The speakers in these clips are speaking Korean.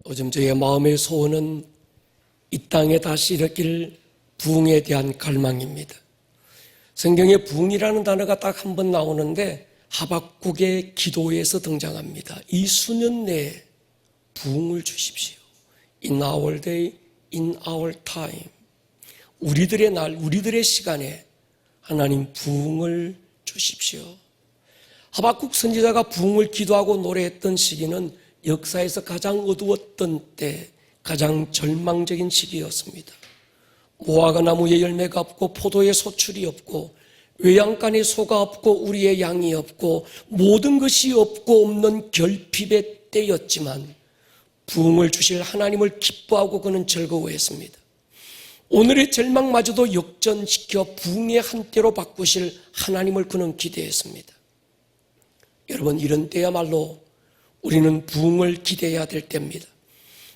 요즘 저의 마음의 소원은 이 땅에 다시 일으킬 부흥에 대한 갈망입니다. 성경에 부흥이라는 단어가 딱 한 번 나오는데 하박국의 기도에서 등장합니다. 이 수년 내에 부흥을 주십시오. In our day, in our time. 우리들의 날, 우리들의 시간에 하나님 부흥을 주십시오. 하박국 선지자가 부흥을 기도하고 노래했던 시기는 역사에서 가장 어두웠던 때, 가장 절망적인 시기였습니다. 무화과 나무에 열매가 없고 포도에 소출이 없고 외양간에 소가 없고 우리의 양이 없고 모든 것이 없고 없는 결핍의 때였지만 부흥을 주실 하나님을 기뻐하고 그는 즐거워했습니다. 오늘의 절망마저도 역전시켜 부흥의 한때로 바꾸실 하나님을 그는 기대했습니다. 여러분, 이런 때야말로 우리는 부흥을 기대해야 될 때입니다.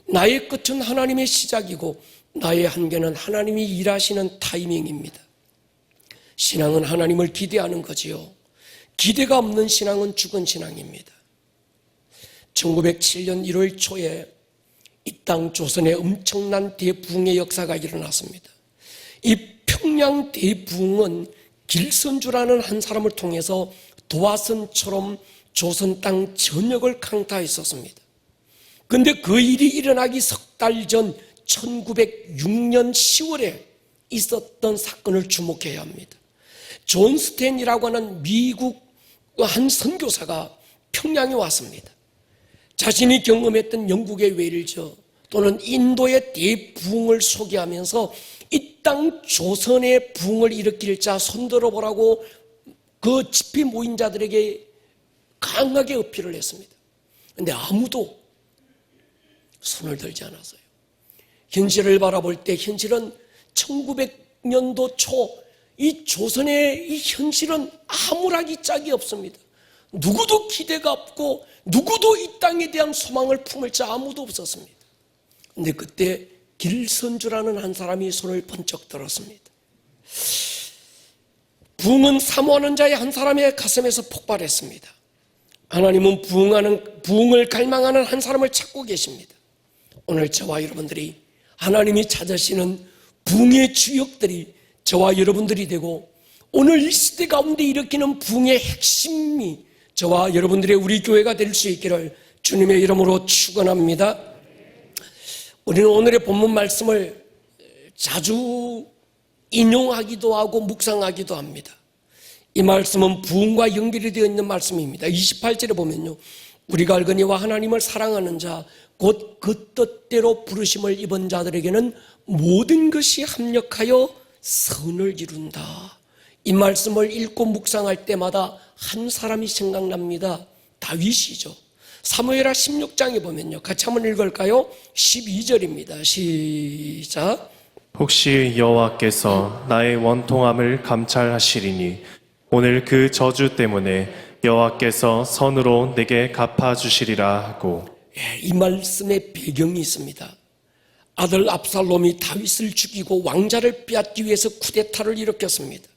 나의 끝은 하나님의 시작이고 나의 한계는 하나님이 일하시는 타이밍입니다. 신앙은 하나님을 기대하는 거지요. 기대가 없는 신앙은 죽은 신앙입니다. 1907년 1월 초에 이 땅 조선에 엄청난 대부흥의 역사가 일어났습니다. 이 평양 대부흥은 길선주라는 한 사람을 통해서 도화선처럼 조선 땅 전역을 강타했었습니다. 그런데 그 일이 일어나기 석 달 전 1906년 10월에 있었던 사건을 주목해야 합니다. 존 스탠이라고 하는 미국 한 선교사가 평양에 왔습니다. 자신이 경험했던 영국의 웨일즈 또는 인도의 대부흥을 소개하면서 이 땅 조선의 부흥을 일으킬 자 손들어 보라고 그 집회 모인 자들에게 강하게 어필을 했습니다. 그런데 아무도 손을 들지 않았어요. 현실을 바라볼 때 현실은 1900년도 초 이 조선의 이 현실은 아무락이 짝이 없습니다. 누구도 기대가 없고 누구도 이 땅에 대한 소망을 품을 자 아무도 없었습니다. 그런데 그때 길선주라는 한 사람이 손을 번쩍 들었습니다. 부흥은 사모하는 자의 한 사람의 가슴에서 폭발했습니다. 하나님은 부흥을 갈망하는 한 사람을 찾고 계십니다. 오늘 저와 여러분들이 하나님이 찾으시는 부흥의 주역들이 저와 여러분들이 되고 오늘 이 시대 가운데 일으키는 부흥의 핵심이 저와 여러분들의 우리 교회가 될 수 있기를 주님의 이름으로 축원합니다. 우리는 오늘의 본문 말씀을 자주 인용하기도 하고 묵상하기도 합니다. 이 말씀은 부흥과 연결이 되어 있는 말씀입니다. 28절에 보면요, 우리가 알거니와 하나님을 사랑하는 자 곧 그 뜻대로 부르심을 입은 자들에게는 모든 것이 합력하여 선을 이룬다. 이 말씀을 읽고 묵상할 때마다 한 사람이 생각납니다. 다윗이죠. 사무엘하 16장에 보면요, 같이 한번 읽을까요? 12절입니다. 시작. 혹시 여호와께서 나의 원통함을 감찰하시리니 오늘 그 저주 때문에 여호와께서 선으로 내게 갚아주시리라 하고. 이 말씀에 배경이 있습니다. 아들 압살롬이 다윗을 죽이고 왕자를 빼앗기 위해서 쿠데타를 일으켰습니다.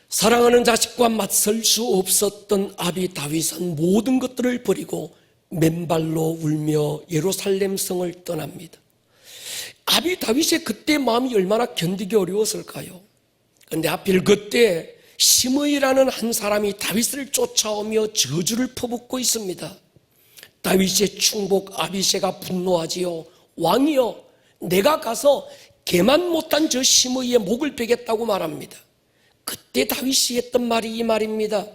사랑하는 자식과 맞설 수 없었던 아비 다윗은 모든 것들을 버리고 맨발로 울며 예루살렘 성을 떠납니다. 아비 다윗의 그때 마음이 얼마나 견디기 어려웠을까요? 그런데 하필 그때 시므이라는 한 사람이 다윗을 쫓아오며 저주를 퍼붓고 있습니다. 다윗의 충복 아비새가 분노하지요. 왕이여, 내가 가서 개만 못한 저 시므이의 목을 베겠다고 말합니다. 그때 다윗이 했던 말이 이 말입니다.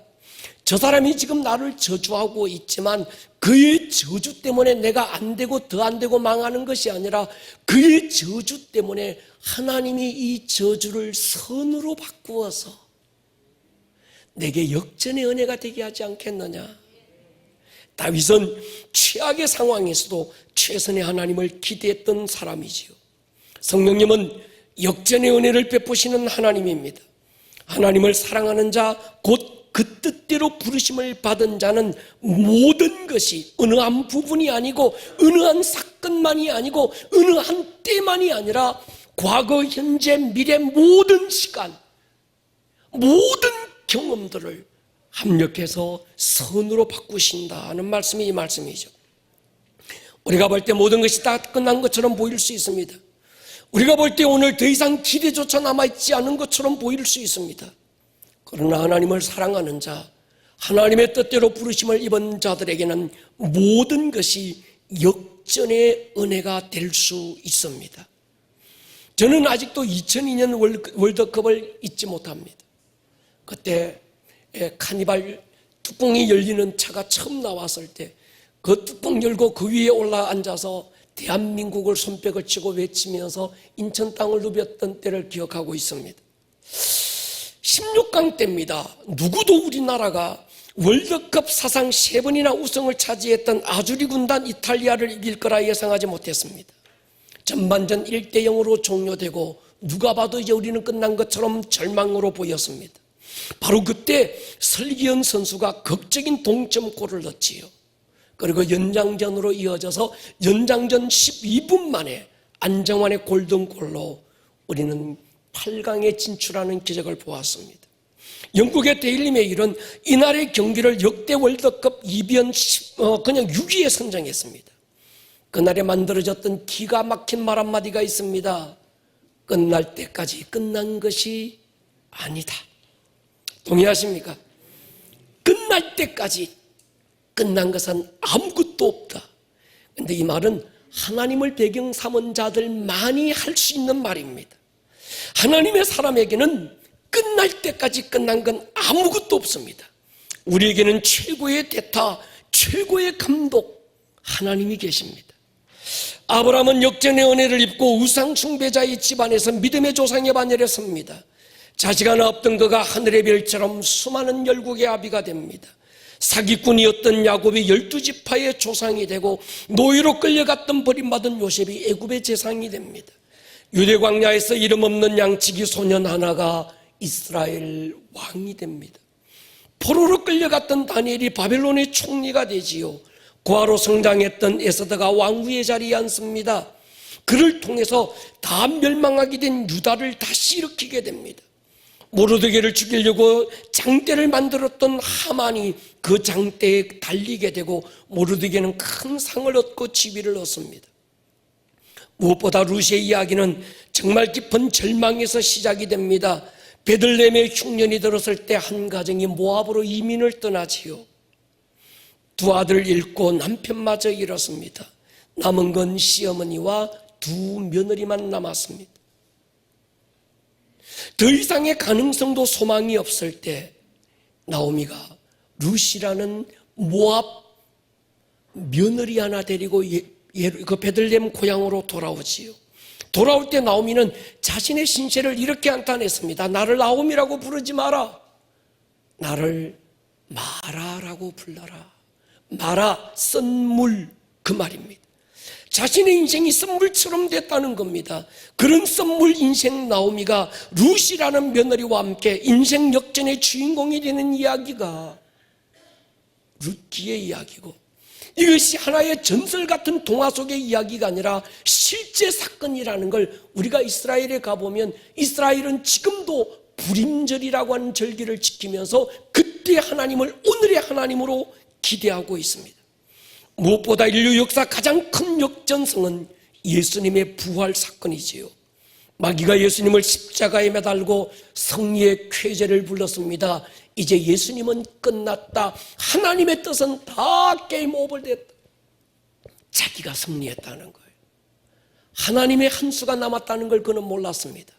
저 사람이 지금 나를 저주하고 있지만 그의 저주 때문에 내가 안 되고 더 안 되고 망하는 것이 아니라 그의 저주 때문에 하나님이 이 저주를 선으로 바꾸어서 내게 역전의 은혜가 되게 하지 않겠느냐. 다윗은 최악의 상황에서도 최선의 하나님을 기대했던 사람이지요. 성령님은 역전의 은혜를 베푸시는 하나님입니다. 하나님을 사랑하는 자, 곧 그 뜻대로 부르심을 받은 자는 모든 것이 어느 한 부분이 아니고 어느 한 사건만이 아니고 어느 한 때만이 아니라 과거, 현재, 미래 모든 시간, 모든 경험들을 합력해서 선으로 바꾸신다는 말씀이 이 말씀이죠. 우리가 볼 때 모든 것이 다 끝난 것처럼 보일 수 있습니다. 우리가 볼 때 오늘 더 이상 기대조차 남아있지 않은 것처럼 보일 수 있습니다. 그러나 하나님을 사랑하는 자, 하나님의 뜻대로 부르심을 입은 자들에게는 모든 것이 역전의 은혜가 될 수 있습니다. 저는 아직도 2002년 월드컵을 잊지 못합니다. 그때 카니발 뚜껑이 열리는 차가 처음 나왔을 때 그 뚜껑 열고 그 위에 올라 앉아서 대한민국을 손뼉을 치고 외치면서 인천 땅을 누볐던 때를 기억하고 있습니다. 16강 때입니다. 누구도 우리나라가 월드컵 사상 3번이나 우승을 차지했던 아주리 군단 이탈리아를 이길 거라 예상하지 못했습니다. 전반전 1대0으로 종료되고 누가 봐도 이제 우리는 끝난 것처럼 절망으로 보였습니다. 바로 그때 설기현 선수가 극적인 동점골을 넣지요. 그리고 연장전으로 이어져서 연장전 12분 만에 안정환의 골든골로 우리는 8강에 진출하는 기적을 보았습니다. 영국의 데일리 메일은 이날의 경기를 역대 월드컵 이변 그냥 6위에 선정했습니다. 그날에 만들어졌던 기가 막힌 말 한마디가 있습니다. 끝날 때까지 끝난 것이 아니다. 동의하십니까? 끝날 때까지 끝난 것은 아무것도 없다. 그런데 이 말은 하나님을 배경 삼은 자들만이 할 수 있는 말입니다. 하나님의 사람에게는 끝날 때까지 끝난 건 아무것도 없습니다. 우리에게는 최고의 대타, 최고의 감독 하나님이 계십니다. 아브라함은 역전의 은혜를 입고 우상 숭배자의 집안에서 믿음의 조상의 반열에 섭니다. 자식 하나 없던 그가 하늘의 별처럼 수많은 열국의 아비가 됩니다. 사기꾼이었던 야곱이 12지파의 조상이 되고 노예로 끌려갔던 버림받은 요셉이 애굽의 재상이 됩니다. 유대 광야에서 이름 없는 양치기 소년 하나가 이스라엘 왕이 됩니다. 포로로 끌려갔던 다니엘이 바벨론의 총리가 되지요. 고아로 성장했던 에스더가 왕후의 자리에 앉습니다. 그를 통해서 다 멸망하게 된 유다를 다시 일으키게 됩니다. 모르드게를 죽이려고 장대를 만들었던 하만이 그 장대에 달리게 되고 모르드게는 큰 상을 얻고 지위를 얻습니다. 무엇보다 루시의 이야기는 정말 깊은 절망에서 시작이 됩니다. 베들레헴의 흉년이 들었을 때 한 가정이 모압으로 이민을 떠나지요. 두 아들을 잃고 남편마저 잃었습니다. 남은 건 시어머니와 두 며느리만 남았습니다. 더 이상의 가능성도 소망이 없을 때 나오미가 루시라는 모압 며느리 하나 데리고 그 베들레헴 고향으로 돌아오지요. 돌아올 때 나오미는 자신의 신세를 이렇게 한탄했습니다. 나를 나오미라고 부르지 마라. 나를 마라라고 불러라. 마라, 썬물 그 말입니다. 자신의 인생이 썬물처럼 됐다는 겁니다. 그런 썬물 인생 나오미가 루시라는 며느리와 함께 인생 역전의 주인공이 되는 이야기가 루트의 이야기고, 이것이 하나의 전설 같은 동화 속의 이야기가 아니라 실제 사건이라는 걸 우리가 이스라엘에 가보면 이스라엘은 지금도 불임절이라고 하는 절기를 지키면서 그때 하나님을 오늘의 하나님으로 기대하고 있습니다. 무엇보다 인류 역사 가장 큰 역전성은 예수님의 부활 사건이지요. 마귀가 예수님을 십자가에 매달고 승리의 쾌제를 불렀습니다. 이제 예수님은 끝났다. 하나님의 뜻은 다 게임 오버됐다. 자기가 승리했다는 거예요. 하나님의 한 수가 남았다는 걸 그는 몰랐습니다.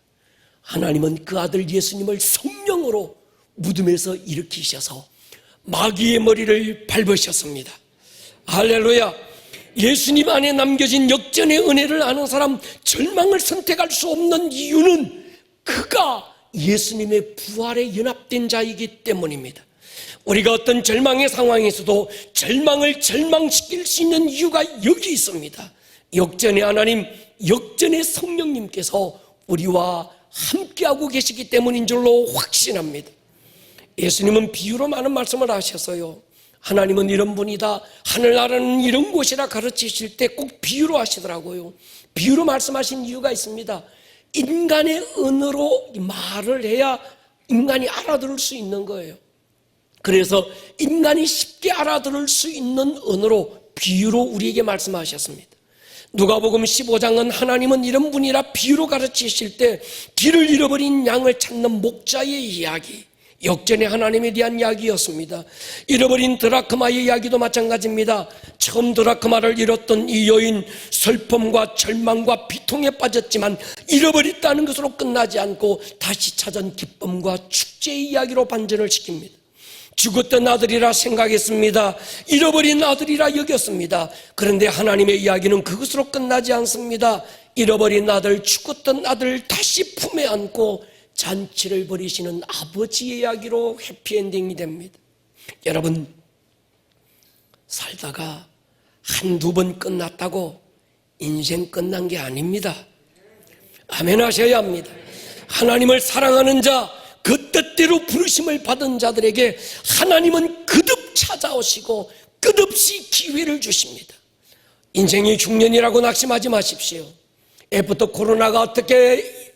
하나님은 그 아들 예수님을 성령으로 무덤에서 일으키셔서 마귀의 머리를 밟으셨습니다. 할렐루야. 예수님 안에 남겨진 역전의 은혜를 아는 사람, 절망을 선택할 수 없는 이유는 그가 예수님의 부활에 연합된 자이기 때문입니다. 우리가 어떤 절망의 상황에서도 절망을 절망시킬 수 있는 이유가 여기 있습니다. 역전의 하나님, 역전의 성령님께서 우리와 함께하고 계시기 때문인 줄로 확신합니다. 예수님은 비유로 많은 말씀을 하셔서요, 하나님은 이런 분이다, 하늘나라는 이런 곳이라 가르치실 때 꼭 비유로 하시더라고요. 비유로 말씀하신 이유가 있습니다. 인간의 언어로 말을 해야 인간이 알아들을 수 있는 거예요. 그래서 인간이 쉽게 알아들을 수 있는 언어로 비유로 우리에게 말씀하셨습니다. 누가복음 15장은 하나님은 이런 분이라 비유로 가르치실 때 길을 잃어버린 양을 찾는 목자의 이야기, 역전의 하나님에 대한 이야기였습니다. 잃어버린 드라크마의 이야기도 마찬가지입니다. 처음 드라크마를 잃었던 이 여인, 슬픔과 절망과 비통에 빠졌지만 잃어버렸다는 것으로 끝나지 않고 다시 찾은 기쁨과 축제의 이야기로 반전을 시킵니다. 죽었던 아들이라 생각했습니다. 잃어버린 아들이라 여겼습니다. 그런데 하나님의 이야기는 그것으로 끝나지 않습니다. 잃어버린 아들, 죽었던 아들 다시 품에 안고 잔치를 벌이시는 아버지의 이야기로 해피엔딩이 됩니다. 여러분, 살다가 한두 번 끝났다고 인생 끝난 게 아닙니다. 아멘 하셔야 합니다. 하나님을 사랑하는 자, 그 뜻대로 부르심을 받은 자들에게 하나님은 거듭 찾아오시고 끝없이 기회를 주십니다. 인생이 중년이라고 낙심하지 마십시오. 애프터 코로나가 어떻게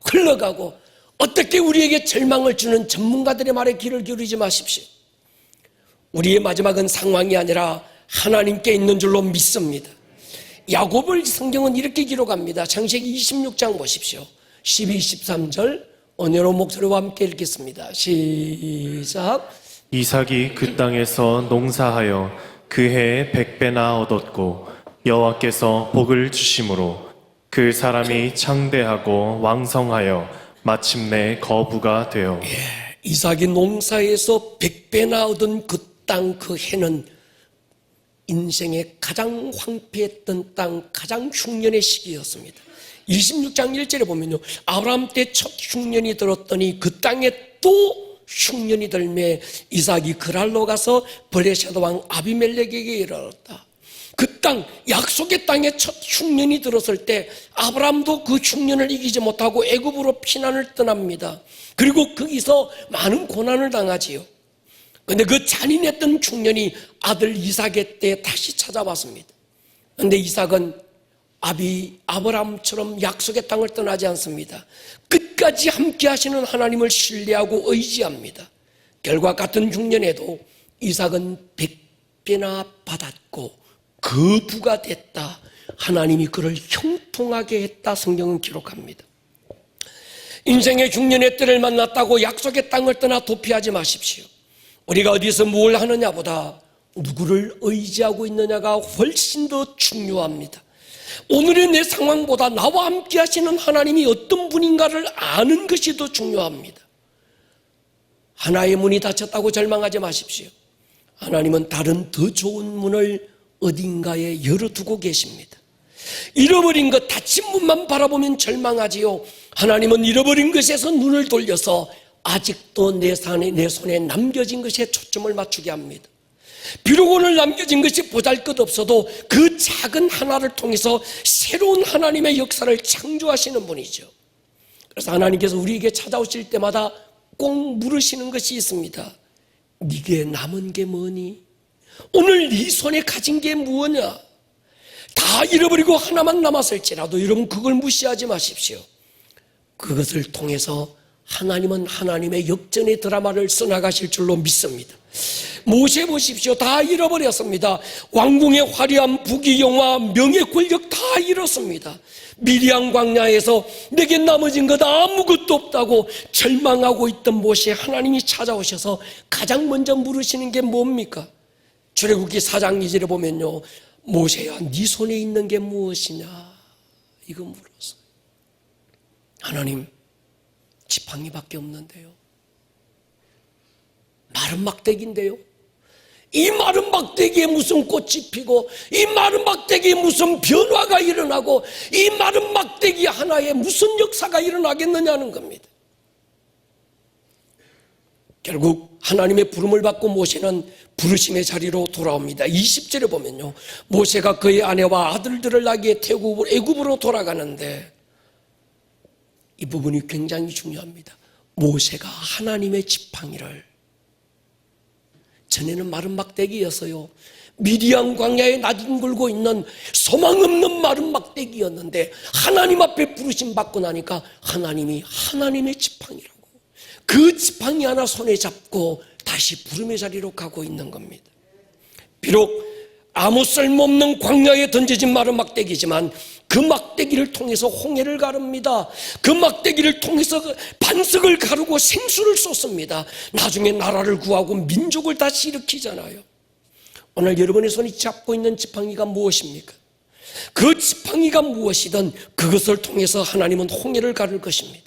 흘러가고 어떻게 우리에게 절망을 주는 전문가들의 말에 귀를 기울이지 마십시오. 우리의 마지막은 상황이 아니라 하나님께 있는 줄로 믿습니다. 야고보를 성경은 이렇게 기록합니다. 창세기 26장 보십시오. 12, 13절 언어로 목소리와 함께 읽겠습니다. 시작. 이삭이 그 땅에서 농사하여 그 해에 100배나 얻었고 여호와께서 복을 주심으로 그 사람이 창대하고 왕성하여 마침내 거부가 되어. 이삭이 농사에서 100배나 얻은 그 땅, 그 해는 인생의 가장 황폐했던 땅, 가장 흉년의 시기였습니다. 26장 1절에 보면요, 아브라함 때 첫 흉년이 들었더니 그 땅에 또 흉년이 들매 이삭이 그랄로 가서 브레샤도 왕 아비멜렉에게 이르렀다. 그 땅, 약속의 땅에 첫 흉년이 들었을 때 아브라함도 그 흉년을 이기지 못하고 애굽으로 피난을 떠납니다. 그리고 거기서 많은 고난을 당하지요. 그런데 그 잔인했던 흉년이 아들 이삭의 때 다시 찾아왔습니다. 그런데 이삭은 아브라함처럼 약속의 땅을 떠나지 않습니다. 끝까지 함께 하시는 하나님을 신뢰하고 의지합니다. 결과 같은 흉년에도 이삭은 100배나 받았고 거부가 됐다. 하나님이 그를 형통하게 했다. 성경은 기록합니다. 인생의 흉년의 때를 만났다고 약속의 땅을 떠나 도피하지 마십시오. 우리가 어디서 뭘 하느냐보다 누구를 의지하고 있느냐가 훨씬 더 중요합니다. 오늘의 내 상황보다 나와 함께 하시는 하나님이 어떤 분인가를 아는 것이 더 중요합니다. 하나의 문이 닫혔다고 절망하지 마십시오. 하나님은 다른 더 좋은 문을 어딘가에 열어두고 계십니다. 잃어버린 것, 닫힌 문만 바라보면 절망하지요. 하나님은 잃어버린 것에서 눈을 돌려서 아직도 내 손에 남겨진 것에 초점을 맞추게 합니다. 비록 오늘 남겨진 것이 보잘것없어도 그 작은 하나를 통해서 새로운 하나님의 역사를 창조하시는 분이죠. 그래서 하나님께서 우리에게 찾아오실 때마다 꼭 물으시는 것이 있습니다. 네게 남은 게 뭐니? 오늘 네 손에 가진 게 무엇이냐? 다 잃어버리고 하나만 남았을지라도 여러분 그걸 무시하지 마십시오. 그것을 통해서 하나님은 하나님의 역전의 드라마를 써나가실 줄로 믿습니다. 모세 보십시오. 다 잃어버렸습니다. 왕궁의 화려한 부귀영화, 명예 권력 다 잃었습니다. 미디안 광야에서 내게 남아진 것 아무것도 없다고 절망하고 있던 모세, 하나님이 찾아오셔서 가장 먼저 물으시는 게 뭡니까? 출애굽기 4장 2절에 보면요, 모세야 네 손에 있는 게 무엇이냐 이거 물었어요. 하나님, 지팡이밖에 없는데요. 마른 막대기인데요. 이 마른 막대기에 무슨 꽃이 피고 이 마른 막대기에 무슨 변화가 일어나고 이 마른 막대기 하나에 무슨 역사가 일어나겠느냐는 겁니다. 결국 하나님의 부름을 받고 모세는 부르심의 자리로 돌아옵니다. 20절에 보면요, 모세가 그의 아내와 아들들을 나귀에 태우고 애굽으로 돌아가는데 이 부분이 굉장히 중요합니다. 모세가 하나님의 지팡이를, 전에는 마른 막대기였어요. 미디안 광야에 나뒹굴고 있는 소망 없는 마른 막대기였는데 하나님 앞에 부르심 받고 나니까 하나님이 하나님의 지팡이라고, 그 지팡이 하나 손에 잡고 다시 부름의 자리로 가고 있는 겁니다. 비록 아무 쓸모없는 광야에 던져진 마른 막대기지만 그 막대기를 통해서 홍해를 가릅니다. 그 막대기를 통해서 반석을 가르고 생수를 쏟습니다. 나중에 나라를 구하고 민족을 다시 일으키잖아요. 오늘 여러분의 손이 잡고 있는 지팡이가 무엇입니까? 그 지팡이가 무엇이든 그것을 통해서 하나님은 홍해를 가를 것입니다.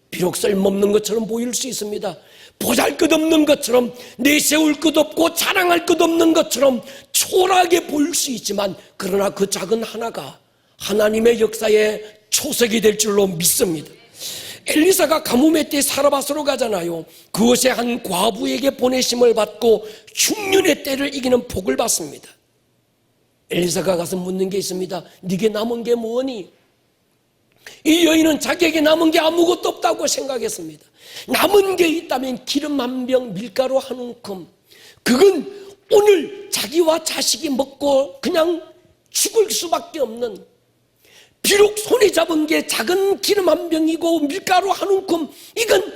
비록 쓸모없는 것처럼 보일 수 있습니다. 보잘것없는 것처럼, 내세울 것 없고 자랑할 것 없는 것처럼 초라하게 보일 수 있지만, 그러나 그 작은 하나가 하나님의 역사의 초석이 될 줄로 믿습니다. 엘리사가 가뭄의 때 사르밧으로 가잖아요. 그곳에 한 과부에게 보내심을 받고 흉년의 때를 이기는 복을 받습니다. 엘리사가 가서 묻는 게 있습니다. 네게 남은 게 뭐니? 이 여인은 자기에게 남은 게 아무것도 없다고 생각했습니다. 남은 게 있다면 기름 한 병, 밀가루 한 움큼. 그건 오늘 자기와 자식이 먹고 그냥 죽을 수밖에 없는, 비록 손에 잡은 게 작은 기름 한 병이고 밀가루 한 움큼, 이건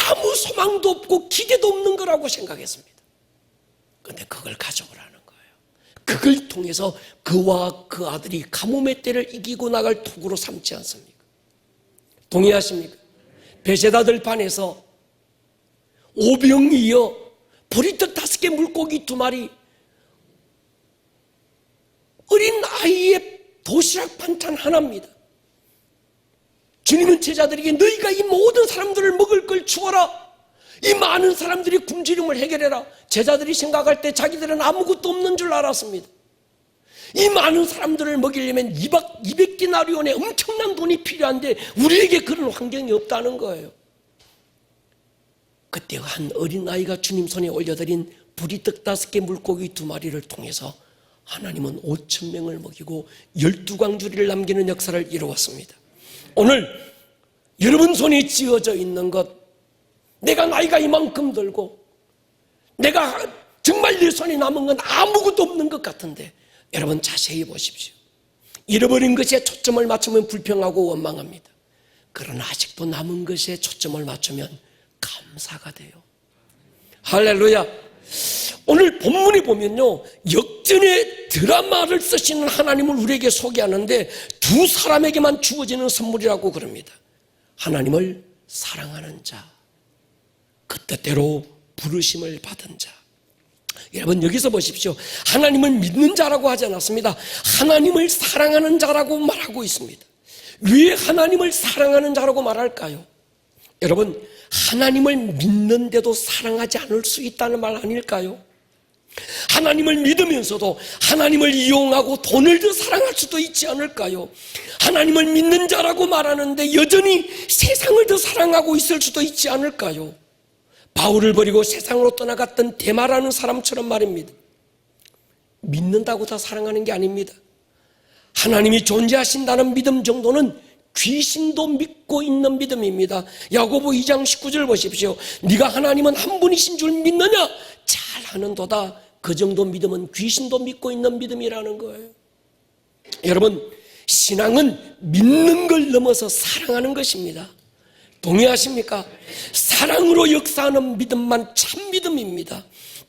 아무 소망도 없고 기대도 없는 거라고 생각했습니다. 그런데 그걸 가져오라는 거예요. 그걸 통해서 그와 그 아들이 가뭄의 때를 이기고 나갈 도구로 삼지 않습니까? 동의하십니까? 베세다 들판에서 오병이어 보리떡 5개, 물고기 2마리, 어린 아이의 도시락 반찬 하나입니다. 주님은 제자들에게 너희가 이 모든 사람들을 먹을 걸 주어라, 이 많은 사람들이 굶주림을 해결해라. 제자들이 생각할 때 자기들은 아무것도 없는 줄 알았습니다. 이 많은 사람들을 먹이려면 200디나리온의 엄청난 돈이 필요한데 우리에게 그런 환경이 없다는 거예요. 그때 한 어린아이가 주님 손에 올려드린 보리떡 5개, 물고기 2마리를 통해서 하나님은 5,000명을 먹이고 12광주리를 남기는 역사를 이루었습니다. 오늘 여러분 손에 쥐어져 있는 것, 내가 나이가 이만큼 들고 내가 정말 내 손에 남은 건 아무것도 없는 것 같은데, 여러분 자세히 보십시오. 잃어버린 것에 초점을 맞추면 불평하고 원망합니다. 그러나 아직도 남은 것에 초점을 맞추면 감사가 돼요. 할렐루야. 오늘 본문에 보면요, 역전의 드라마를 쓰시는 하나님을 우리에게 소개하는데 2 사람에게만 주어지는 선물이라고 그럽니다. 하나님을 사랑하는 자, 그 뜻대로 부르심을 받은 자. 여러분 여기서 보십시오. 하나님을 믿는 자라고 하지 않았습니다. 하나님을 사랑하는 자라고 말하고 있습니다. 왜 하나님을 사랑하는 자라고 말할까요? 여러분, 하나님을 믿는데도 사랑하지 않을 수 있다는 말 아닐까요? 하나님을 믿으면서도 하나님을 이용하고 돈을 더 사랑할 수도 있지 않을까요? 하나님을 믿는 자라고 말하는데 여전히 세상을 더 사랑하고 있을 수도 있지 않을까요? 바울을 버리고 세상으로 떠나갔던 데마라는 사람처럼 말입니다. 믿는다고 다 사랑하는 게 아닙니다. 하나님이 존재하신다는 믿음 정도는 귀신도 믿고 있는 믿음입니다. 야고보 2장 19절 보십시오. 네가 하나님은 한 분이신 줄 믿느냐? 잘하는도다. 그 정도 믿음은 귀신도 믿고 있는 믿음이라는 거예요. 여러분, 신앙은 믿는 걸 넘어서 사랑하는 것입니다. 동의하십니까? 사랑으로 역사하는 믿음만 참 믿음입니다.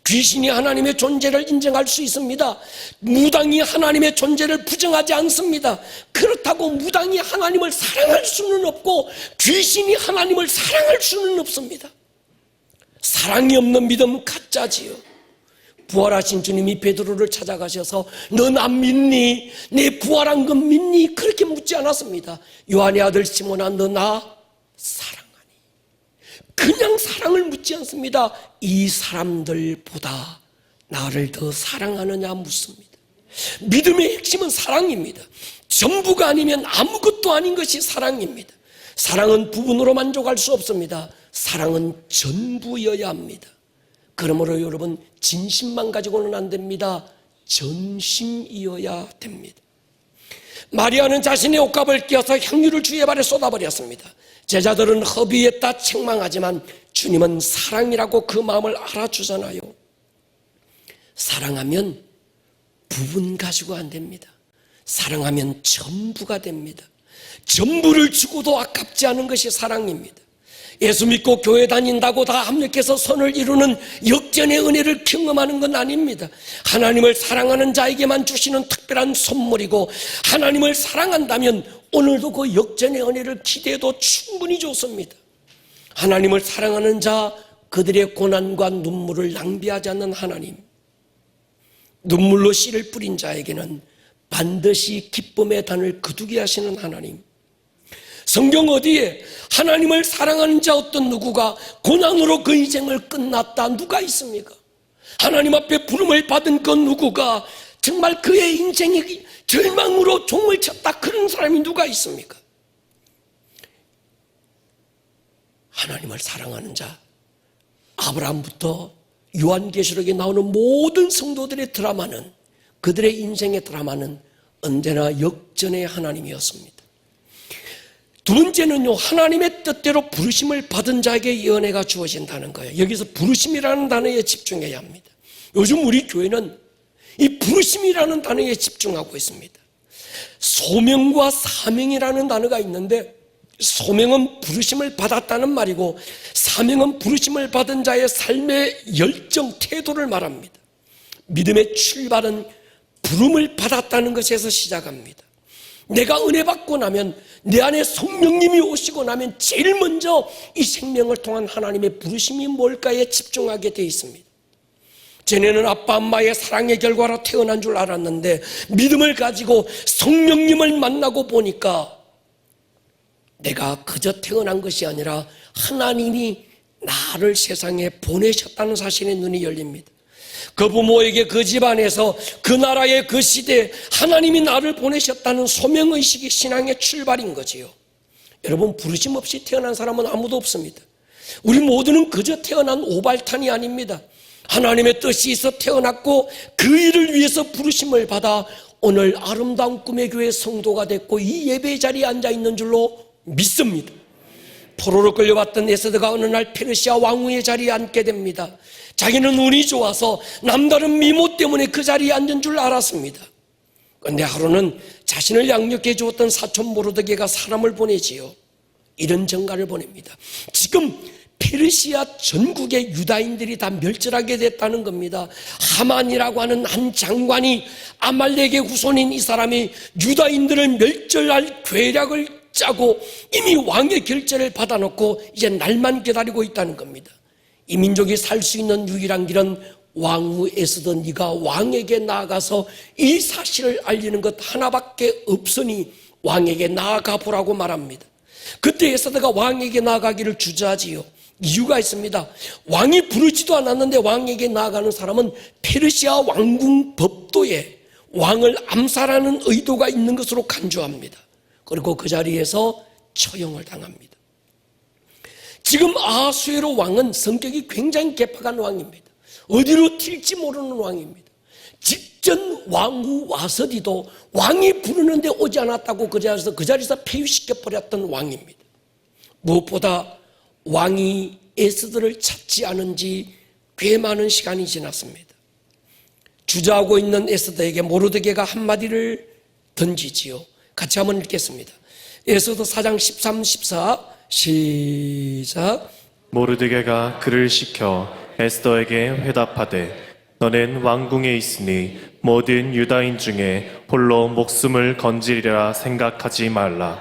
귀신이 하나님의 존재를 인정할 수 있습니다. 무당이 하나님의 존재를 부정하지 않습니다. 그렇다고 무당이 하나님을 사랑할 수는 없고 귀신이 하나님을 사랑할 수는 없습니다. 사랑이 없는 믿음 가짜지요. 부활하신 주님이 베드로를 찾아가셔서 너 나 믿니? 내 부활한 것 믿니? 그렇게 묻지 않았습니다. 요한의 아들 시몬아, 너 나 사랑하니? 그냥 사랑을 묻지 않습니다. 이 사람들보다 나를 더 사랑하느냐 묻습니다. 믿음의 핵심은 사랑입니다. 전부가 아니면 아무것도 아닌 것이 사랑입니다. 사랑은 부분으로 만족할 수 없습니다. 사랑은 전부여야 합니다. 그러므로 여러분, 진심만 가지고는 안 됩니다. 전심이어야 됩니다. 마리아는 자신의 옷값을 끼워서 향유를 주의 발에 쏟아버렸습니다. 제자들은 허비했다 책망하지만 주님은 사랑이라고 그 마음을 알아주잖아요. 사랑하면 부분 가지고 안 됩니다. 사랑하면 전부가 됩니다. 전부를 주고도 아깝지 않은 것이 사랑입니다. 예수 믿고 교회 다닌다고 다 합력해서 선을 이루는 역전의 은혜를 경험하는 건 아닙니다. 하나님을 사랑하는 자에게만 주시는 특별한 선물이고, 하나님을 사랑한다면 오늘도 그 역전의 은혜를 기대해도 충분히 좋습니다. 하나님을 사랑하는 자, 그들의 고난과 눈물을 낭비하지 않는 하나님, 눈물로 씨를 뿌린 자에게는 반드시 기쁨의 단을 거두게 하시는 하나님. 성경 어디에 하나님을 사랑하는 자 어떤 누구가 고난으로 그 인생을 끝났다 누가 있습니까? 하나님 앞에 부름을 받은 그 누구가 정말 그의 인생이 절망으로 종을 쳤다 그런 사람이 누가 있습니까? 하나님을 사랑하는 자, 아브라함부터 요한계시록에 나오는 모든 성도들의 드라마는, 그들의 인생의 드라마는 언제나 역전의 하나님이었습니다. 두 번째는요, 하나님의 뜻대로 부르심을 받은 자에게 이 은혜가 주어진다는 거예요. 여기서 부르심이라는 단어에 집중해야 합니다. 요즘 우리 교회는 이 부르심이라는 단어에 집중하고 있습니다. 소명과 사명이라는 단어가 있는데, 소명은 부르심을 받았다는 말이고, 사명은 부르심을 받은 자의 삶의 열정, 태도를 말합니다. 믿음의 출발은 부름을 받았다는 것에서 시작합니다. 내가 은혜 받고 나면, 내 안에 성령님이 오시고 나면 제일 먼저 이 생명을 통한 하나님의 부르심이 뭘까에 집중하게 되어 있습니다. 전에는 아빠 엄마의 사랑의 결과로 태어난 줄 알았는데, 믿음을 가지고 성령님을 만나고 보니까 내가 그저 태어난 것이 아니라 하나님이 나를 세상에 보내셨다는 사실에 눈이 열립니다. 그 부모에게, 그 집안에서, 그 나라의 그 시대에 하나님이 나를 보내셨다는 소명의식이 신앙의 출발인 거지요. 여러분, 부르심 없이 태어난 사람은 아무도 없습니다. 우리 모두는 그저 태어난 오발탄이 아닙니다. 하나님의 뜻이 있어 태어났고 그 일을 위해서 부르심을 받아 오늘 아름다운 꿈의 교회 성도가 됐고 이 예배 자리에 앉아있는 줄로 믿습니다. 포로로 끌려왔던 에스더가 어느 날 페르시아 왕후의 자리에 앉게 됩니다. 자기는 운이 좋아서 남다른 미모 때문에 그 자리에 앉은 줄 알았습니다. 그런데 하루는 자신을 양육해 주었던 사촌 모르드게가 사람을 보내지요. 이런 전가를 보냅니다. 지금 페르시아 전국의 유다인들이 다 멸절하게 됐다는 겁니다. 하만이라고 하는 한 장관이, 아말렉의 후손인 이 사람이 유다인들을 멸절할 계략을 짜고 이미 왕의 결재를 받아놓고 이제 날만 기다리고 있다는 겁니다. 이 민족이 살 수 있는 유일한 길은 왕후 에스더, 네가 왕에게 나아가서 이 사실을 알리는 것 하나밖에 없으니 왕에게 나아가 보라고 말합니다. 그때 에스더가 왕에게 나아가기를 주저하지요. 이유가 있습니다. 왕이 부르지도 않았는데 왕에게 나아가는 사람은 페르시아 왕궁 법도에 왕을 암살하는 의도가 있는 것으로 간주합니다. 그리고 그 자리에서 처형을 당합니다. 지금 아하수에로 왕은 성격이 굉장히 개팍한 왕입니다. 어디로 튈지 모르는 왕입니다. 직전 왕후 와서디도 왕이 부르는데 오지 않았다고 그 자리에서 폐위시켜버렸던 왕입니다. 무엇보다 왕이 에스더를 찾지 않은 지 꽤 많은 시간이 지났습니다. 주저하고 있는 에스더에게 모르드게가 한마디를 던지지요. 같이 한번 읽겠습니다. 에스더 4장 13, 14 시작. 모르드게가 그를 시켜 에스더에게 회답하되 너는 왕궁에 있으니 모든 유다인 중에 홀로 목숨을 건지리라 생각하지 말라.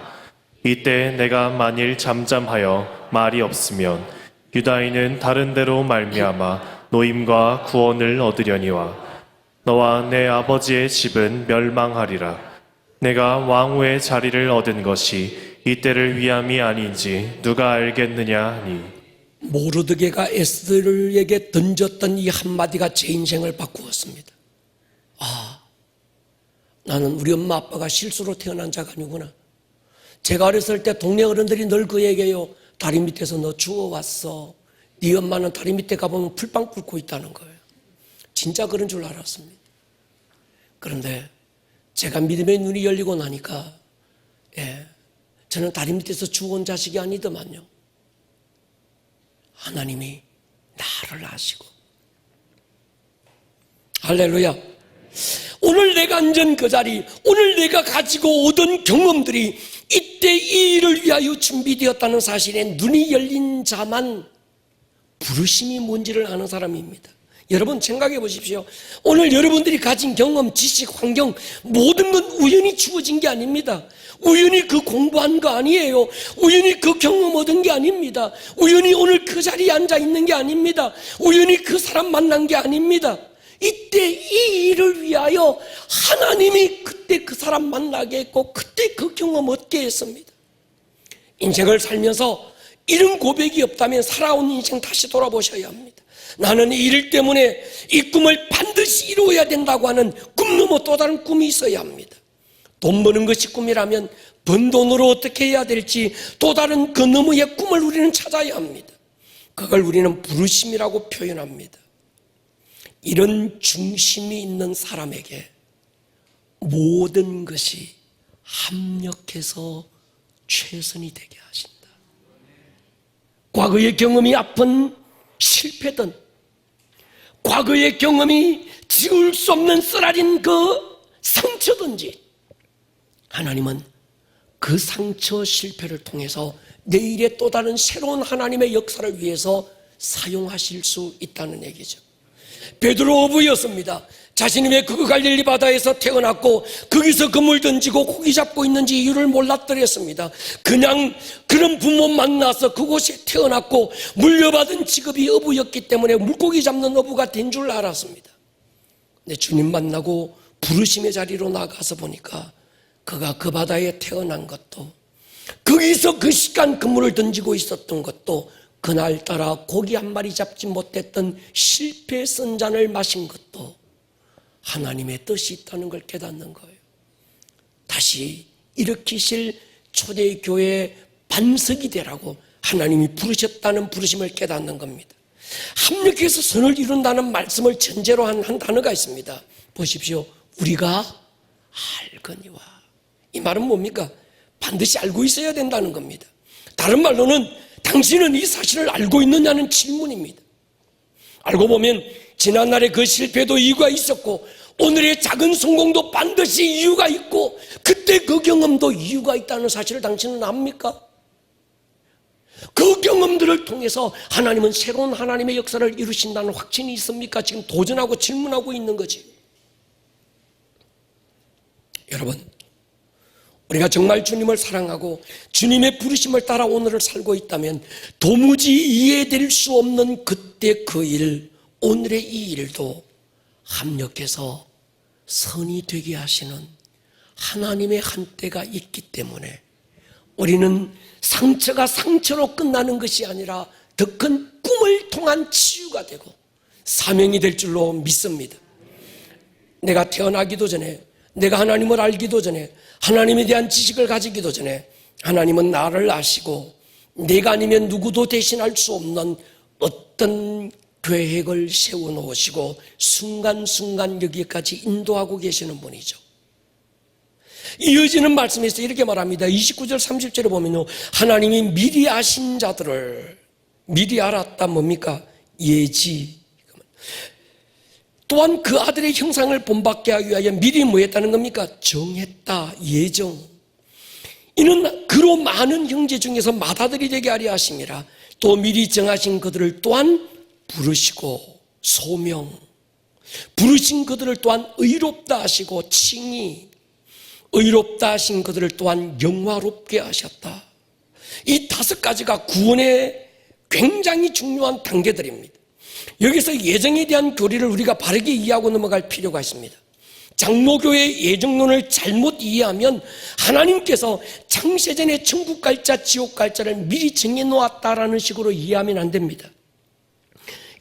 이때 내가 만일 잠잠하여 말이 없으면 유다인은 다른 데로 말미암아 노임과 구원을 얻으려니와 너와 내 아버지의 집은 멸망하리라. 내가 왕후의 자리를 얻은 것이 이때를 위함이 아닌지 누가 알겠느냐 하니. 모르드게가 에스더에게 던졌던 이 한마디가 제 인생을 바꾸었습니다. 아, 나는 우리 엄마 아빠가 실수로 태어난 자가 아니구나. 제가 어렸을 때 동네 어른들이 늘 그 얘기해요. 다리 밑에서 너 주워왔어. 네 엄마는 다리 밑에 가보면 풀빵 끓고 있다는 거예요. 진짜 그런 줄 알았습니다. 그런데 제가 믿음의 눈이 열리고 나니까 저는 다리 밑에서 주워온 자식이 아니더만요. 하나님이 나를 아시고. 할렐루야. 오늘 내가 앉은 그 자리, 오늘 내가 가지고 오던 경험들이 이때 이 일을 위하여 준비되었다는 사실에 눈이 열린 자만 부르심이 뭔지를 아는 사람입니다. 여러분 생각해 보십시오. 오늘 여러분들이 가진 경험, 지식, 환경 모든 건 우연히 주어진 게 아닙니다. 우연히 그 공부한 거 아니에요. 우연히 그 경험 얻은 게 아닙니다. 우연히 오늘 그 자리에 앉아 있는 게 아닙니다. 우연히 그 사람 만난 게 아닙니다. 이때 이 일을 위하여 하나님이 그때 그 사람 만나게 했고 그때 그 경험 얻게 했습니다. 인생을 살면서 이런 고백이 없다면 살아온 인생 다시 돌아보셔야 합니다. 나는 이 일 때문에 이 꿈을 반드시 이루어야 된다고 하는 꿈 넘어 또 다른 꿈이 있어야 합니다. 돈 버는 것이 꿈이라면 번 돈으로 어떻게 해야 될지 또 다른 그 너머의 꿈을 우리는 찾아야 합니다. 그걸 우리는 부르심이라고 표현합니다. 이런 중심이 있는 사람에게 모든 것이 합력해서 최선이 되게 하신다. 과거의 경험이 아픈 실패든 과거의 경험이 지울 수 없는 쓰라린 그 상처든지 하나님은 그 상처 실패를 통해서 내일의 또 다른 새로운 하나님의 역사를 위해서 사용하실 수 있다는 얘기죠. 베드로 어부였습니다. 자신이 왜 그 갈릴리 바다에서 태어났고 거기서 그물 던지고 고기 잡고 있는지 이유를 몰랐더랬습니다. 그냥 그런 부모 만나서 그곳에 태어났고 물려받은 직업이 어부였기 때문에 물고기 잡는 어부가 된 줄 알았습니다. 근데 주님 만나고 부르심의 자리로 나가서 보니까 그가 그 바다에 태어난 것도 거기서 그 시간 그물을 던지고 있었던 것도 그날따라 고기 한 마리 잡지 못했던 실패 선잔을 마신 것도 하나님의 뜻이 있다는 걸 깨닫는 거예요. 다시 일으키실 초대교회의 반석이 되라고 하나님이 부르셨다는 부르심을 깨닫는 겁니다. 합력해서 선을 이룬다는 말씀을 전제로 한 단어가 있습니다. 보십시오. 우리가 알거니와. 이 말은 뭡니까? 반드시 알고 있어야 된다는 겁니다. 다른 말로는 당신은 이 사실을 알고 있느냐는 질문입니다. 알고 보면 지난날의 그 실패도 이유가 있었고 오늘의 작은 성공도 반드시 이유가 있고 그때 그 경험도 이유가 있다는 사실을 당신은 압니까? 그 경험들을 통해서 하나님은 새로운 하나님의 역사를 이루신다는 확신이 있습니까? 지금 도전하고 질문하고 있는 거지. 여러분, 우리가 정말 주님을 사랑하고 주님의 부르심을 따라 오늘을 살고 있다면 도무지 이해될 수 없는 그때 그 일, 오늘의 이 일도 합력해서 선이 되게 하시는 하나님의 한때가 있기 때문에 우리는 상처가 상처로 끝나는 것이 아니라 더 큰 꿈을 통한 치유가 되고 사명이 될 줄로 믿습니다. 내가 태어나기도 전에, 내가 하나님을 알기도 전에, 하나님에 대한 지식을 가지기도 전에 하나님은 나를 아시고 내가 아니면 누구도 대신할 수 없는 어떤 계획을 세워놓으시고 순간순간 여기까지 인도하고 계시는 분이죠. 이어지는 말씀에서 이렇게 말합니다. 29절 30절에 보면요, 하나님이 미리 아신 자들을 미리 알았다. 뭡니까? 예지. 또한 그 아들의 형상을 본받게 하기 위하여 미리 뭐 했다는 겁니까? 정했다. 예정. 이는 그로 많은 형제 중에서 맏아들이 되게 하려 하심이라. 또 미리 정하신 그들을 또한 부르시고 소명, 부르신 그들을 또한 의롭다 하시고 칭의, 의롭다 하신 그들을 또한 영화롭게 하셨다. 이 5가지가 구원의 굉장히 중요한 단계들입니다. 여기서 예정에 대한 교리를 우리가 바르게 이해하고 넘어갈 필요가 있습니다. 장로교의 예정론을 잘못 이해하면 하나님께서 창세전에 천국 갈자 지옥 갈자를 미리 정해놓았다라는 식으로 이해하면 안 됩니다.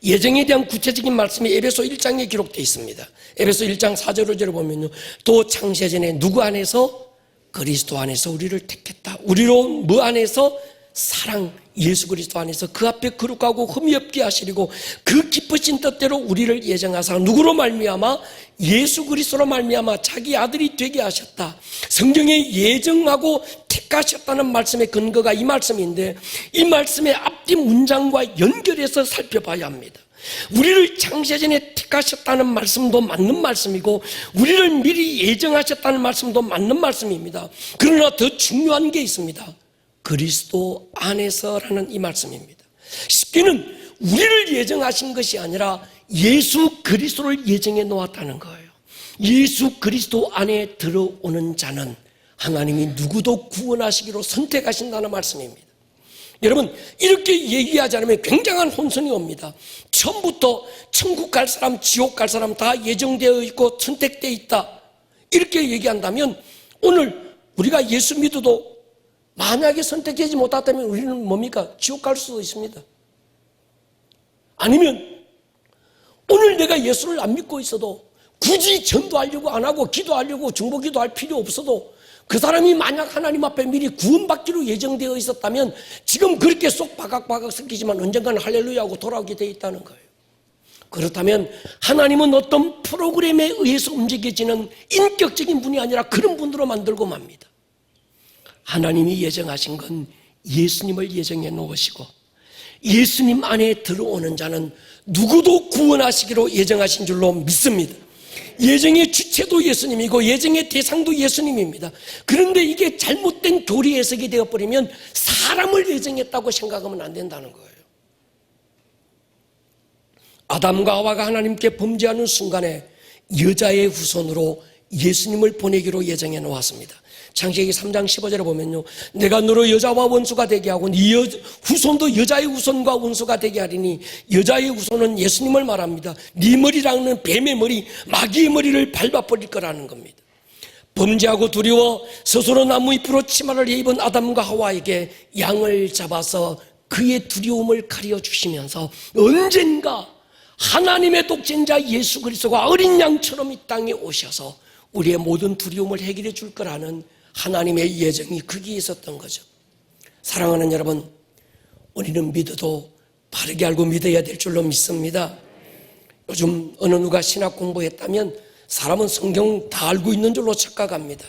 예정에 대한 구체적인 말씀이 에베소 1장에 기록되어 있습니다. 에베소 1장 4절 5절을 보면요, 또 창세전에 누구 안에서? 그리스도 안에서 우리를 택했다. 우리로 뭐 안에서? 사랑, 예수 그리스도 안에서 그 앞에 거룩하고 흠이 없게 하시리고 그 기쁘신 뜻대로 우리를 예정하사 누구로 말미암아? 예수 그리스도로 말미암아 자기 아들이 되게 하셨다. 성경에 예정하고 택하셨다는 말씀의 근거가 이 말씀인데 이 말씀의 앞뒤 문장과 연결해서 살펴봐야 합니다. 우리를 창세전에 택하셨다는 말씀도 맞는 말씀이고 우리를 미리 예정하셨다는 말씀도 맞는 말씀입니다. 그러나 더 중요한 게 있습니다. 그리스도 안에서라는 이 말씀입니다. 쉽게는 우리를 예정하신 것이 아니라 예수 그리스도를 예정해 놓았다는 거예요. 예수 그리스도 안에 들어오는 자는 하나님이 누구도 구원하시기로 선택하신다는 말씀입니다. 여러분, 이렇게 얘기하지 않으면 굉장한 혼선이 옵니다. 처음부터 천국 갈 사람, 지옥 갈 사람 다 예정되어 있고 선택되어 있다, 이렇게 얘기한다면 오늘 우리가 예수 믿어도 만약에 선택되지 못했다면 우리는 뭡니까? 지옥 갈 수도 있습니다. 아니면 오늘 내가 예수를 안 믿고 있어도 굳이 전도하려고 안 하고 기도하려고 중보기도할 필요 없어도 그 사람이 만약 하나님 앞에 미리 구원받기로 예정되어 있었다면 지금 그렇게 쏙 바각바각 섞이지만 언젠가는 할렐루야 하고 돌아오게 되어 있다는 거예요. 그렇다면 하나님은 어떤 프로그램에 의해서 움직여지는 인격적인 분이 아니라 그런 분으로 만들고 맙니다. 하나님이 예정하신 건 예수님을 예정해 놓으시고 예수님 안에 들어오는 자는 누구도 구원하시기로 예정하신 줄로 믿습니다. 예정의 주체도 예수님이고 예정의 대상도 예수님입니다. 그런데 이게 잘못된 교리 해석이 되어버리면 사람을 예정했다고 생각하면 안 된다는 거예요. 아담과 하와가 하나님께 범죄하는 순간에 여자의 후손으로 예수님을 보내기로 예정해 놓았습니다. 창세기 3장 15절에 보면요, 내가 너로 여자와 원수가 되게 하고 네 후손도 여자의 후손과 원수가 되게 하리니, 여자의 후손은 예수님을 말합니다. 네 머리랑은 뱀의 머리, 마귀의 머리를 밟아버릴 거라는 겁니다. 범죄하고 두려워 스스로 나무 잎으로 치마를 입은 아담과 하와에게 양을 잡아서 그의 두려움을 가려주시면서 언젠가 하나님의 독생자 예수 그리스도가 어린 양처럼 이 땅에 오셔서 우리의 모든 두려움을 해결해 줄 거라는 하나님의 예정이 거기에 있었던 거죠. 사랑하는 여러분, 우리는 믿어도 바르게 알고 믿어야 될 줄로 믿습니다. 요즘 어느 누가 신학 공부했다면 사람은 성경 다 알고 있는 줄로 착각합니다.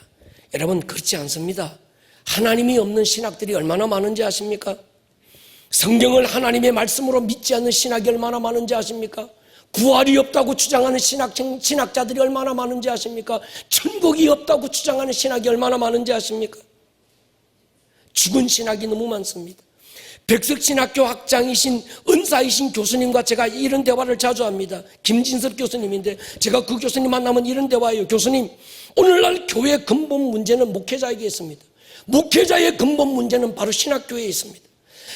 여러분, 그렇지 않습니다. 하나님이 없는 신학들이 얼마나 많은지 아십니까? 성경을 하나님의 말씀으로 믿지 않는 신학이 얼마나 많은지 아십니까? 부활이 없다고 주장하는 신학자들이 얼마나 많은지 아십니까? 천국이 없다고 주장하는 신학이 얼마나 많은지 아십니까? 죽은 신학이 너무 많습니다. 백석신학교 학장이신 은사이신 교수님과 제가 이런 대화를 자주 합니다. 김진섭 교수님인데 제가 그 교수님 만나면 이런 대화예요. 교수님, 오늘날 교회의 근본 문제는 목회자에게 있습니다. 목회자의 근본 문제는 바로 신학교에 있습니다.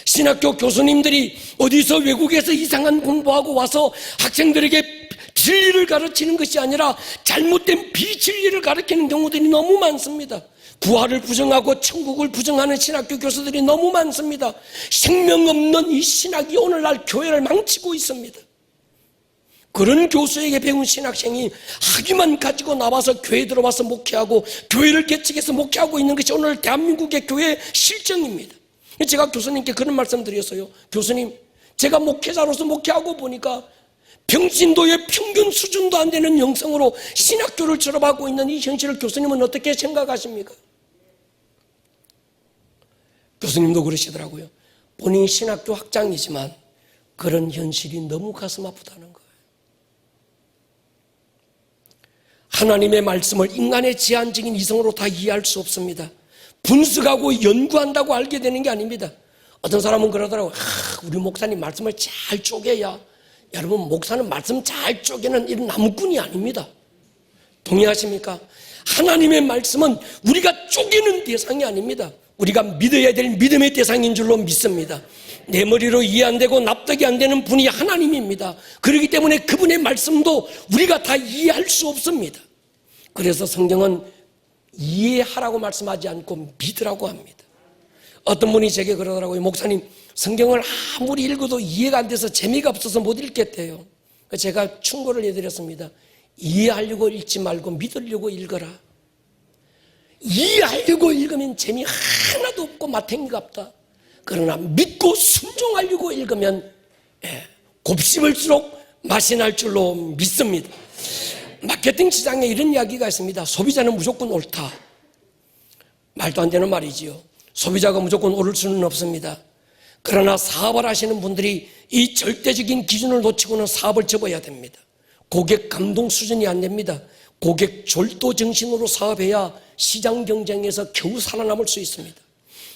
신학교 교수님들이 어디서 외국에서 이상한 공부하고 와서 학생들에게 진리를 가르치는 것이 아니라 잘못된 비진리를 가르치는 경우들이 너무 많습니다. 부활을 부정하고 천국을 부정하는 신학교 교수들이 너무 많습니다. 생명 없는 이 신학이 오늘날 교회를 망치고 있습니다. 그런 교수에게 배운 신학생이 학위만 가지고 나와서 교회에 들어와서 목회하고 교회를 개척해서 목회하고 있는 것이 오늘 대한민국의 교회의 실정입니다. 제가 교수님께 그런 말씀 드렸어요. 교수님, 제가 목회자로서 목회하고 보니까 평신도의 평균 수준도 안 되는 영성으로 신학교를 졸업하고 있는 이 현실을 교수님은 어떻게 생각하십니까? 교수님도 그러시더라고요. 본인이 신학교 학장이지만 그런 현실이 너무 가슴 아프다는 거예요. 하나님의 말씀을 인간의 제한적인 이성으로 다 이해할 수 없습니다. 분석하고 연구한다고 알게 되는 게 아닙니다. 어떤 사람은 그러더라고요. 우리 목사님 말씀을 잘 쪼개야. 여러분, 목사는 말씀 잘 쪼개는 이런 나무꾼이 아닙니다. 동의하십니까? 하나님의 말씀은 우리가 쪼개는 대상이 아닙니다. 우리가 믿어야 될 믿음의 대상인 줄로 믿습니다. 내 머리로 이해 안 되고 납득이 안 되는 분이 하나님입니다. 그렇기 때문에 그분의 말씀도 우리가 다 이해할 수 없습니다. 그래서 성경은 이해하라고 말씀하지 않고 믿으라고 합니다. 어떤 분이 제게 그러더라고요. 목사님, 성경을 아무리 읽어도 이해가 안 돼서 재미가 없어서 못 읽겠대요. 제가 충고를 해드렸습니다. 이해하려고 읽지 말고 믿으려고 읽어라. 이해하려고 읽으면 재미 하나도 없고 마탱이가 없다. 그러나 믿고 순종하려고 읽으면 곱씹을수록 맛이 날 줄로 믿습니다. 마케팅 시장에 이런 이야기가 있습니다. 소비자는 무조건 옳다. 말도 안 되는 말이지요. 소비자가 무조건 옳을 수는 없습니다. 그러나 사업을 하시는 분들이 이 절대적인 기준을 놓치고는 사업을 접어야 됩니다. 고객 감동 수준이 안 됩니다. 고객 졸도 정신으로 사업해야 시장 경쟁에서 겨우 살아남을 수 있습니다.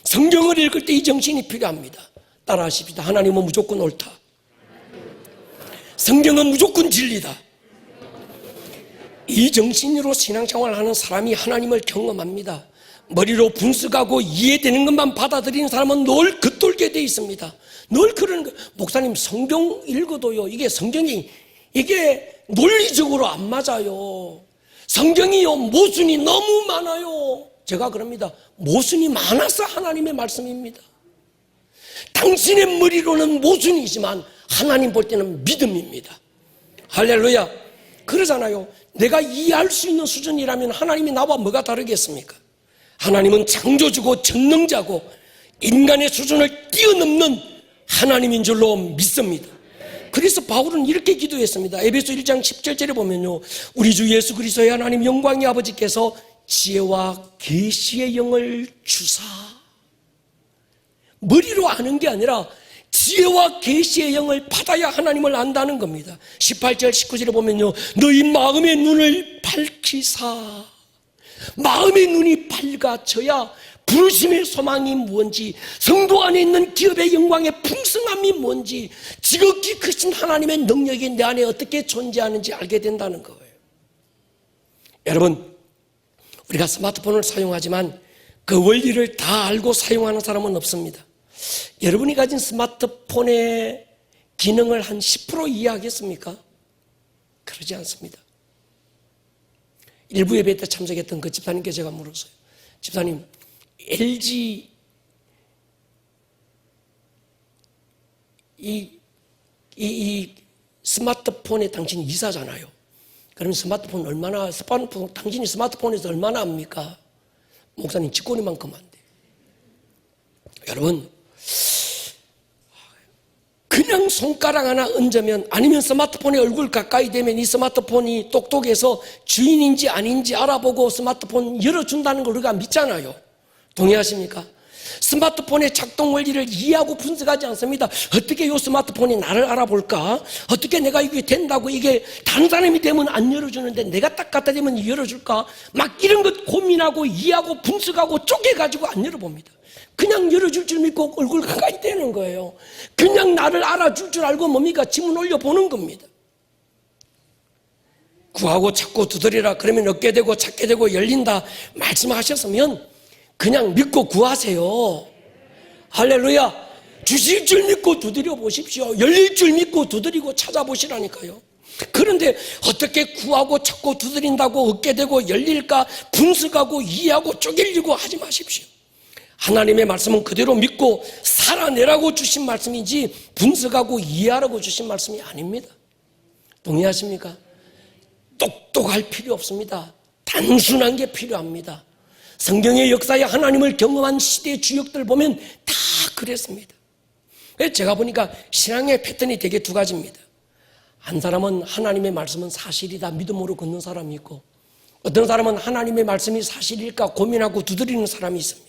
성경을 읽을 때 이 정신이 필요합니다. 따라하십시다. 하나님은 무조건 옳다. 성경은 무조건 진리다. 이 정신으로 신앙생활을 하는 사람이 하나님을 경험합니다. 머리로 분석하고 이해되는 것만 받아들이는 사람은 늘 겉돌게 돼 있습니다. 늘 그러는 거. 목사님 성경 읽어도요, 이게 성경이 이게 논리적으로 안 맞아요. 성경이요 모순이 너무 많아요. 제가 그럽니다. 모순이 많아서 하나님의 말씀입니다. 당신의 머리로는 모순이지만 하나님 볼 때는 믿음입니다. 할렐루야. 그러잖아요. 내가 이해할 수 있는 수준이라면 하나님이 나와 뭐가 다르겠습니까? 하나님은 창조주고 전능자고 인간의 수준을 뛰어넘는 하나님인 줄로 믿습니다. 그래서 바울은 이렇게 기도했습니다. 에베소 1장 17절에 보면요, 우리 주 예수 그리스도의 하나님 영광의 아버지께서 지혜와 계시의 영을 주사. 머리로 아는 게 아니라 지혜와 계시의 영을 받아야 하나님을 안다는 겁니다. 18절 19절에 보면요, 너희 마음의 눈을 밝히사. 마음의 눈이 밝아져야 부르심의 소망이 뭔지, 성도 안에 있는 기업의 영광의 풍성함이 뭔지, 지극히 크신 하나님의 능력이 내 안에 어떻게 존재하는지 알게 된다는 거예요. 여러분, 우리가 스마트폰을 사용하지만 그 원리를 다 알고 사용하는 사람은 없습니다. 여러분이 가진 스마트폰의 기능을 한 10% 이해하겠습니까? 그러지 않습니다. 일부 예배 때 참석했던 그 집사님께 제가 물었어요. 집사님, LG 이 스마트폰에 당신이 이사잖아요. 그러면 당신이 스마트폰에서 얼마나 압니까? 목사님, 쥐꼬리만큼 안 돼. 여러분, 그냥 손가락 하나 얹으면, 아니면 스마트폰에 얼굴 가까이 대면 이 스마트폰이 똑똑해서 주인인지 아닌지 알아보고 스마트폰 열어준다는 걸 우리가 믿잖아요. 동의하십니까? 스마트폰의 작동 원리를 이해하고 분석하지 않습니다. 어떻게 이 스마트폰이 나를 알아볼까? 어떻게 내가 이게 된다고, 이게 다른 사람이 되면 안 열어주는데 내가 딱 갖다 대면 열어줄까? 막 이런 것 고민하고 이해하고 분석하고 쪼개가지고 안 열어봅니다. 그냥 열어줄 줄 믿고 얼굴 가까이 대는 거예요. 그냥 나를 알아줄 줄 알고 뭡니까? 지문 올려보는 겁니다. 구하고 찾고 두드리라 그러면 얻게 되고 찾게 되고 열린다 말씀하셨으면 그냥 믿고 구하세요. 할렐루야. 주실 줄 믿고 두드려 보십시오. 열릴 줄 믿고 두드리고 찾아보시라니까요. 그런데 어떻게 구하고 찾고 두드린다고 얻게 되고 열릴까 분석하고 이해하고 쪼개려고 하지 마십시오. 하나님의 말씀은 그대로 믿고 살아내라고 주신 말씀이지 분석하고 이해하라고 주신 말씀이 아닙니다. 동의하십니까? 똑똑할 필요 없습니다. 단순한 게 필요합니다. 성경의 역사에 하나님을 경험한 시대의 주역들 보면 다 그랬습니다. 제가 보니까 신앙의 패턴이 되게 두 가지입니다. 한 사람은 하나님의 말씀은 사실이다 믿음으로 걷는 사람이 있고, 어떤 사람은 하나님의 말씀이 사실일까 고민하고 두드리는 사람이 있습니다.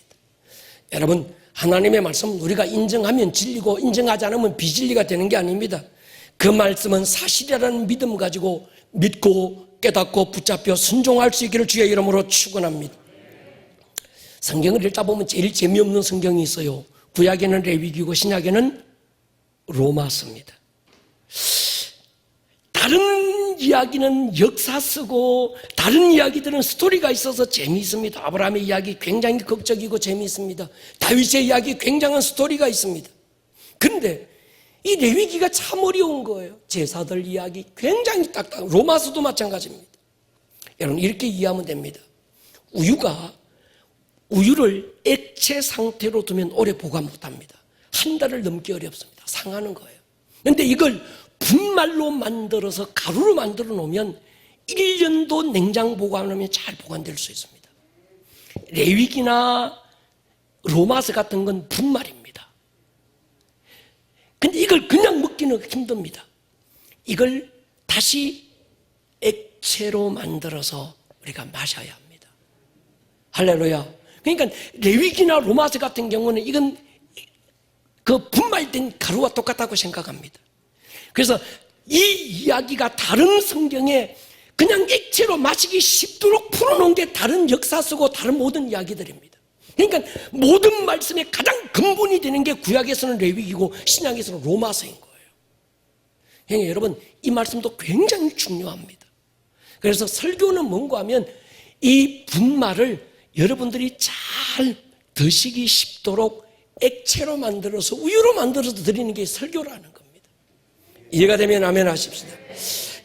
여러분, 하나님의 말씀은 우리가 인정하면 진리고 인정하지 않으면 비진리가 되는 게 아닙니다. 그 말씀은 사실이라는 믿음 가지고 믿고 깨닫고 붙잡혀 순종할 수 있기를 주의 이름으로 축원합니다. 성경을 읽다 보면 제일 재미없는 성경이 있어요. 구약에는 레위기고 신약에는 로마서입니다. 다른 이야기는 역사 쓰고 다른 이야기들은 스토리가 있어서 재미있습니다. 아브라함의 이야기 굉장히 극적이고 재미있습니다. 다윗의 이야기 굉장한 스토리가 있습니다. 그런데 이 레위기가 참 어려운 거예요. 제사들 이야기 굉장히 딱딱. 로마서도 마찬가지입니다. 여러분, 이렇게 이해하면 됩니다. 우유를 액체 상태로 두면 오래 보관 못합니다. 한 달을 넘기 어렵습니다. 상하는 거예요. 그런데 이걸 분말로 만들어서 가루로 만들어 놓으면 1년도 냉장 보관하면 잘 보관될 수 있습니다. 레위기나 로마서 같은 건 분말입니다. 근데 이걸 그냥 먹기는 힘듭니다. 이걸 다시 액체로 만들어서 우리가 마셔야 합니다. 할렐루야. 그러니까 레위기나 로마서 같은 경우는 이건 그 분말된 가루와 똑같다고 생각합니다. 그래서 이 이야기가 다른 성경에 그냥 액체로 마시기 쉽도록 풀어놓은 게 다른 역사 쓰고 다른 모든 이야기들입니다. 그러니까 모든 말씀의 가장 근본이 되는 게 구약에서는 레위기고 신약에서는 로마서인 거예요. 그러니까 여러분, 이 말씀도 굉장히 중요합니다. 그래서 설교는 뭔가 하면 이 분말을 여러분들이 잘 드시기 쉽도록 액체로 만들어서 우유로 만들어서 드리는 게 설교라는 겁니다. 이해가 되면 아멘 하십시다.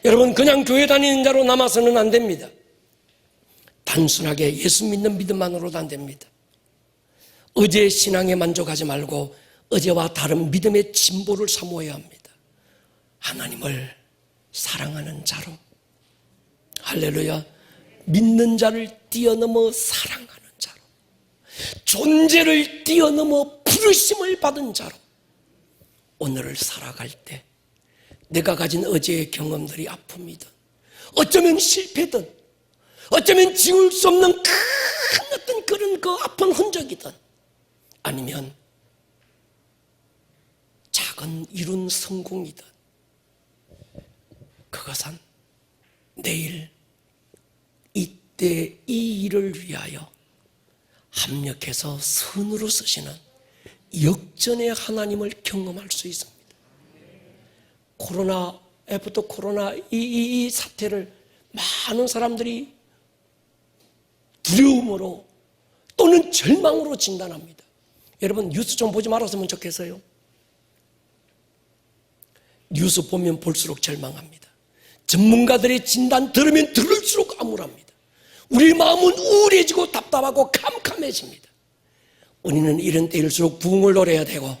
여러분, 그냥 교회 다니는 자로 남아서는 안 됩니다. 단순하게 예수 믿는 믿음만으로도 안 됩니다. 어제의 신앙에 만족하지 말고 어제와 다른 믿음의 진보를 사모해야 합니다. 하나님을 사랑하는 자로, 할렐루야, 믿는 자를 뛰어넘어 사랑하는 자로, 존재를 뛰어넘어 부르심을 받은 자로 오늘을 살아갈 때 내가 가진 어제의 경험들이 아픔이든 어쩌면 실패든 어쩌면 지울 수 없는 큰 어떤 그런 그 아픈 흔적이든 아니면 작은 이룬 성공이든 그것은 내일 이때 이 일을 위하여 합력해서 선으로 쓰시는 역전의 하나님을 경험할 수 있습니다. 코로나, 애프터 코로나 이 사태를 많은 사람들이 두려움으로 또는 절망으로 진단합니다. 여러분, 뉴스 좀 보지 말았으면 좋겠어요. 뉴스 보면 볼수록 절망합니다. 전문가들의 진단 들으면 들을수록 암울합니다. 우리 마음은 우울해지고 답답하고 캄캄해집니다. 우리는 이런 때일수록 부흥을 노려야 되고,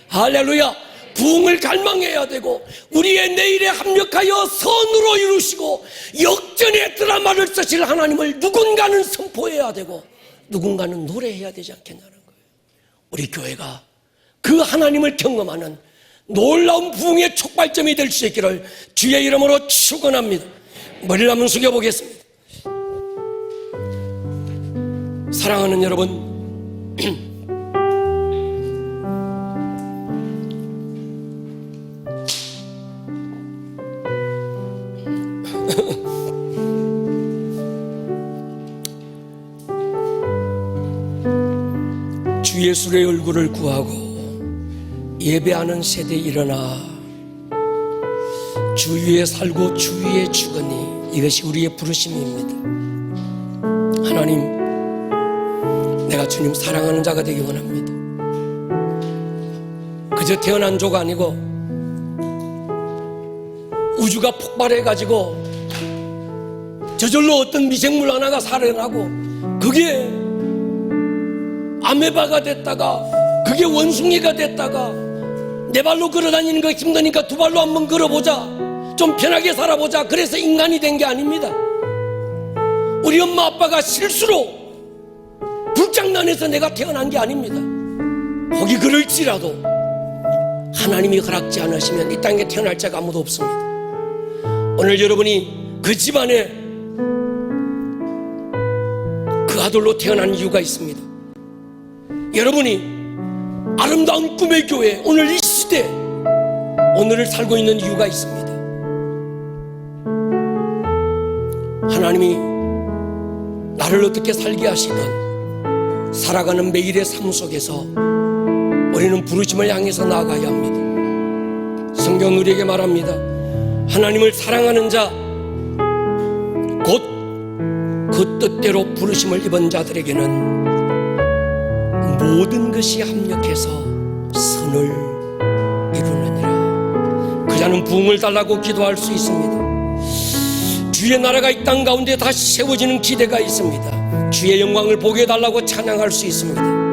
할렐루야, 부흥을 갈망해야 되고, 우리의 내일에 합력하여 선으로 이루시고 역전의 드라마를 쓰실 하나님을 누군가는 선포해야 되고 누군가는 노래해야 되지 않겠냐는 거예요. 우리 교회가 그 하나님을 경험하는 놀라운 부흥의 촉발점이 될 수 있기를 주의 이름으로 축원합니다. 머리를 한번 숙여보겠습니다. 사랑하는 여러분, 주 예수의 얼굴을 구하고 예배하는 세대에 일어나 주 위에 살고 주 위에 죽으니 이것이 우리의 부르심입니다. 하나님, 내가 주님 사랑하는 자가 되기 원합니다. 그저 태어난 조가 아니고 우주가 폭발해가지고 저절로 어떤 미생물 하나가 살아나고 그게 아메바가 됐다가 그게 원숭이가 됐다가 내 발로 걸어다니는 거 힘드니까 두 발로 한번 걸어보자, 좀 편하게 살아보자, 그래서 인간이 된 게 아닙니다. 우리 엄마 아빠가 실수로 불장난해서 내가 태어난 게 아닙니다. 혹이 그럴지라도 하나님이 허락지 않으시면 이 땅에 태어날 자가 아무도 없습니다. 오늘 여러분이 그 집안에 그 아들로 태어난 이유가 있습니다. 여러분이 아름다운 꿈의 교회, 오늘 이 시대, 오늘을 살고 있는 이유가 있습니다. 하나님이 나를 어떻게 살게 하시든 살아가는 매일의 삶 속에서 우리는 부르심을 향해서 나아가야 합니다. 성경 우리에게 말합니다. 하나님을 사랑하는 자, 곧 그 뜻대로 부르심을 입은 자들에게는 모든 것이 합력해서 선을 이루느니라. 그 자는 부흥을 달라고 기도할 수 있습니다. 주의 나라가 이 땅 가운데 다시 세워지는 기대가 있습니다. 주의 영광을 보게 해달라고 찬양할 수 있습니다.